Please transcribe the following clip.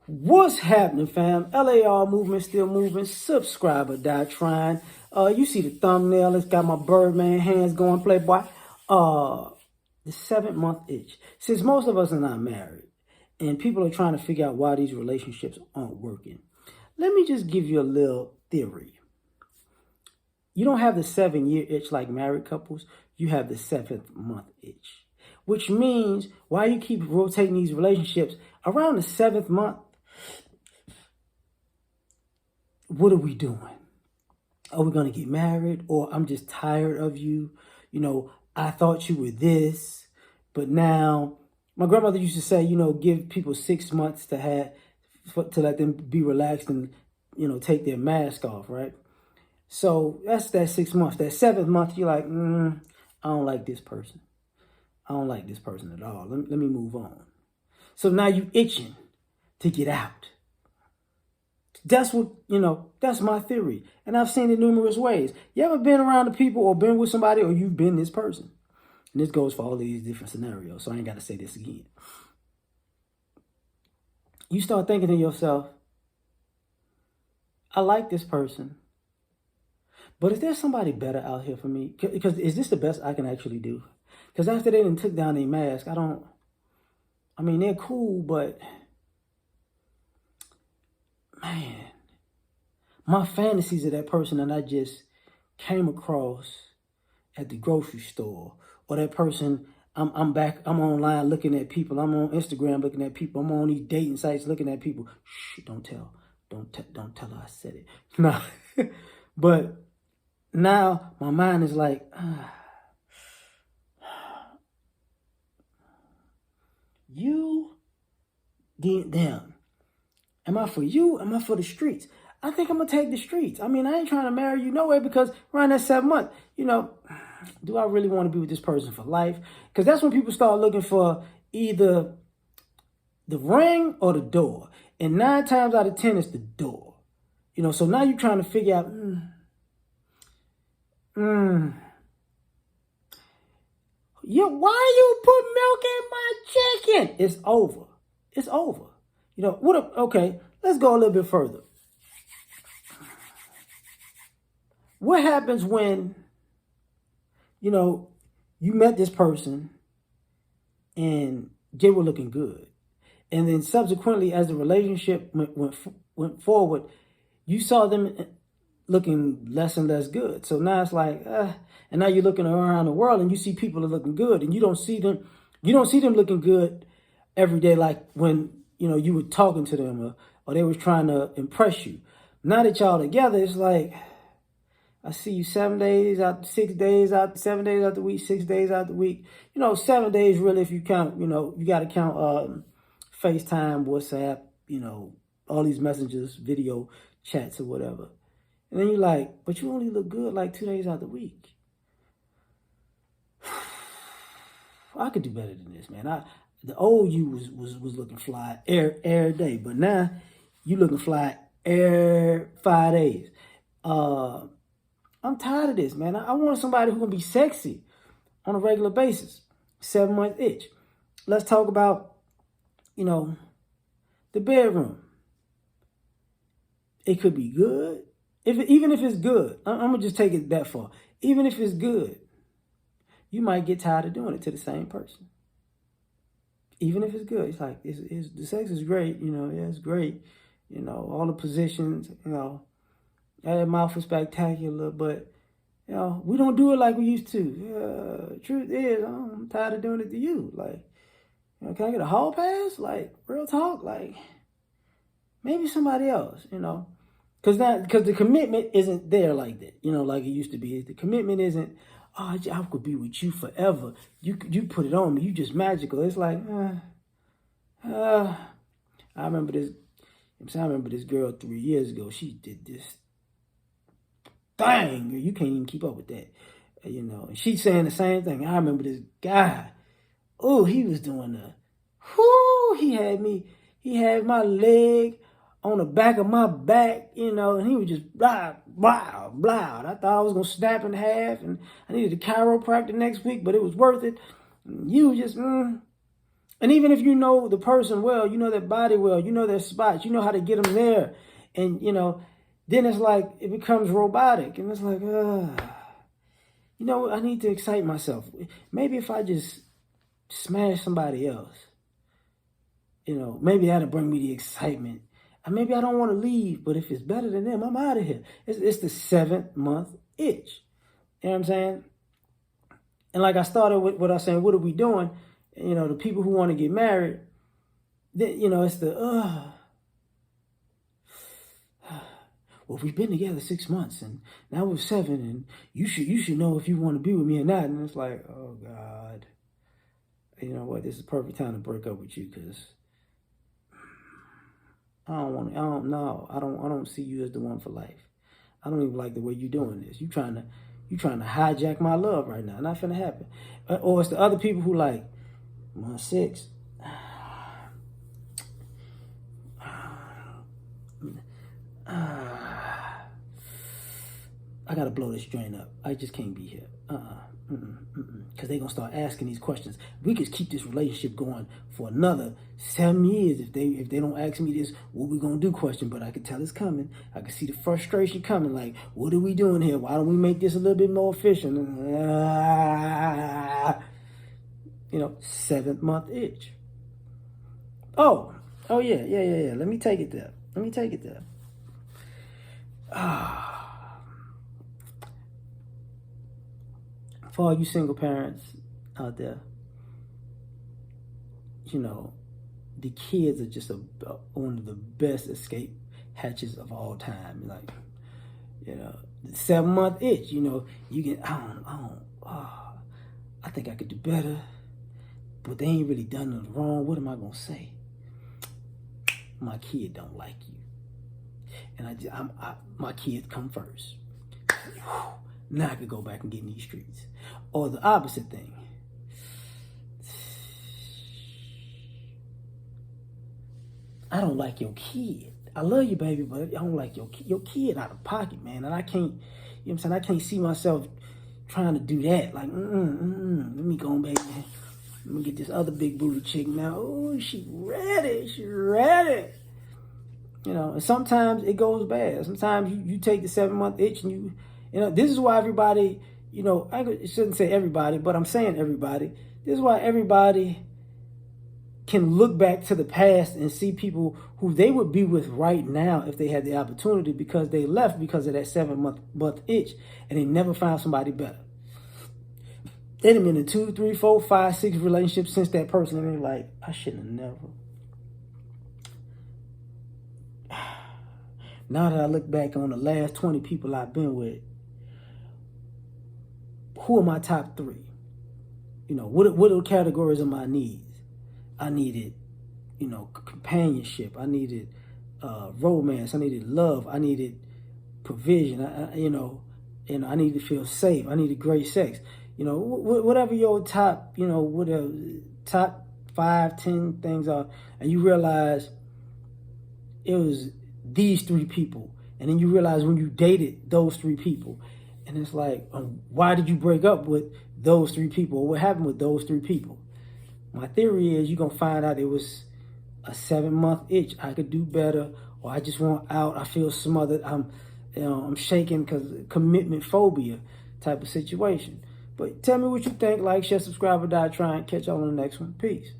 What's happening, fam? L.A.R movement still moving. Subscriber die trying. You see the thumbnail. It's got my Birdman hands going, Playboy. The 7th-month itch. Since most of us are not married, and people are trying to figure out why these relationships aren't working, let me just give you a little theory. You don't have the 7-year itch like married couples. You have the 7th-month itch, which means why you keep rotating these relationships around the 7th month. What are we doing? Are we going to get married? Or I'm just tired of you. You know, I thought you were this, but now my grandmother used to say, give people 6 months to let them be relaxed and, take their mask off, right? So that's that 6 months. That 7th month, you're like, I don't like this person. I don't like this person at all. Let me move on. So now you itching to get out. That's what, that's my theory. And I've seen it numerous ways. You ever been around the people or been with somebody or you've been this person? And this goes for all of these different scenarios. So I ain't got to say this again. You start thinking to yourself, I like this person. But is there somebody better out here for me? Because is this the best I can actually do? Because after they done took down their mask, they're cool, but man, my fantasies of that person that I just came across at the grocery store, or that person I'm online looking at people, I'm on Instagram looking at people, I'm on these dating sites looking at people. Shh, don't tell her I said it. No, but now my mind is like, you get down. Am I for you? Am I for the streets? I think I'm going to take the streets. I ain't trying to marry you no way, because around that 7 month, do I really want to be with this person for life? Because that's when people start looking for either the ring or the door. And 9 times out of 10, it's the door. So now you're trying to figure out, yeah, why you put milk in my chicken? It's over. It's over. Okay, let's go a little bit further. What happens when, you met this person and they were looking good, and then subsequently, as the relationship went forward, you saw them looking less and less good. So now it's like, and now you're looking around the world and you see people are looking good, and you don't see them looking good every day, like when, you were talking to them or they was trying to impress you. Now that y'all together, it's like, I see you 7 days out, 6 days out, 7 days out the week, 6 days out the week. 7 days really, if you count, you got to count FaceTime, WhatsApp, all these messengers, video chats or whatever. And then you're like, but you only look good like 2 days out the week. I could do better than this, man. The old you was looking fly every day, but now you looking fly every 5 days. I'm tired of this, man. I want somebody who can be sexy on a regular basis. 7-month itch. Let's talk about, the bedroom. It could be good. Even if it's good, I'm going to just take it that far. Even if it's good, you might get tired of doing it to the same person. Even if it's good, it's like, the sex is great, yeah, it's great. All the positions, that mouth is spectacular, but, we don't do it like we used to. Truth is, I'm tired of doing it to you. Like, can I get a hall pass? Like, real talk? Like, maybe somebody else, Because the commitment isn't there like that, like it used to be. The commitment isn't, I could be with you forever. You put it on me. You just magical. It's like, I remember this. I remember this girl 3 years ago. She did this thing. You can't even keep up with that, And she's saying the same thing. I remember this guy. Oh, he was doing he had my leg on the back of my back, and he was just blah, blah, blah. I thought I was going to snap in half, and I needed a chiropractor next week, but it was worth it. You just, And even if you know the person well, you know their body well, you know their spots, you know how to get them there. And, then it's like, it becomes robotic. And it's like, I need to excite myself. Maybe if I just smash somebody else, maybe that'll bring me the excitement. And maybe I don't want to leave, but if it's better than them, I'm out of here. It's the 7-month itch. You know what I'm saying? And like I started with what I was saying, what are we doing? The people who want to get married, it's the, well, we've been together 6 months and now we're 7 and you should know if you want to be with me or not. And it's like, oh God, you know what? This is the perfect time to break up with you because I don't see you as the one for life. I don't even like the way you're doing this. You trying to hijack my love right now. Not finna happen. Or it's the other people who like, month 6. I gotta blow this joint up. I just can't be here. Because they're gonna start asking these questions. We could keep this relationship going for another 7 years if they don't ask me this what we gonna do question. But I can tell it's coming. I can see the frustration coming. Like, what are we doing here? Why don't we make this a little bit more efficient? 7-month itch. Oh yeah. Let me take it there. For all you single parents out there, the kids are just one of the best escape hatches of all time. Like, the 7-month itch, you get, I think I could do better, but they ain't really done nothing wrong. What am I going to say? My kid don't like you. And my kids come first. Now I could go back and get in these streets. Or the opposite thing. I don't like your kid. I love you, baby, but I don't like your kid out of pocket, man. And I can't, I can't see myself trying to do that. Like, let me go on, baby. Let me get this other big booty chick now. Oh, she ready. And sometimes it goes bad. Sometimes you take the 7-month itch and this is why everybody, I shouldn't say everybody, but I'm saying everybody. This is why everybody can look back to the past and see people who they would be with right now if they had the opportunity because they left because of that 7-month itch and they never found somebody better. They'd have been in 2, 3, 4, 5, 6 relationships since that person and they're like, I shouldn't have never. Now that I look back on the last 20 people I've been with, who are my top 3? What are the categories of my needs? I needed, companionship. I needed romance. I needed love. I needed provision. I needed to feel safe. I needed great sex. Whatever your top, whatever top 5, 10 things are, and you realize it was these 3 people, and then you realize when you dated those 3 people, and it's like, why did you break up with those 3 people? Or what happened with those 3 people? My theory is you're going to find out it was a 7-month itch. I could do better, or I just want out. I feel smothered. I'm shaking because commitment phobia type of situation. But tell me what you think. Like, share, subscribe, or die trying. Catch y'all on the next one. Peace.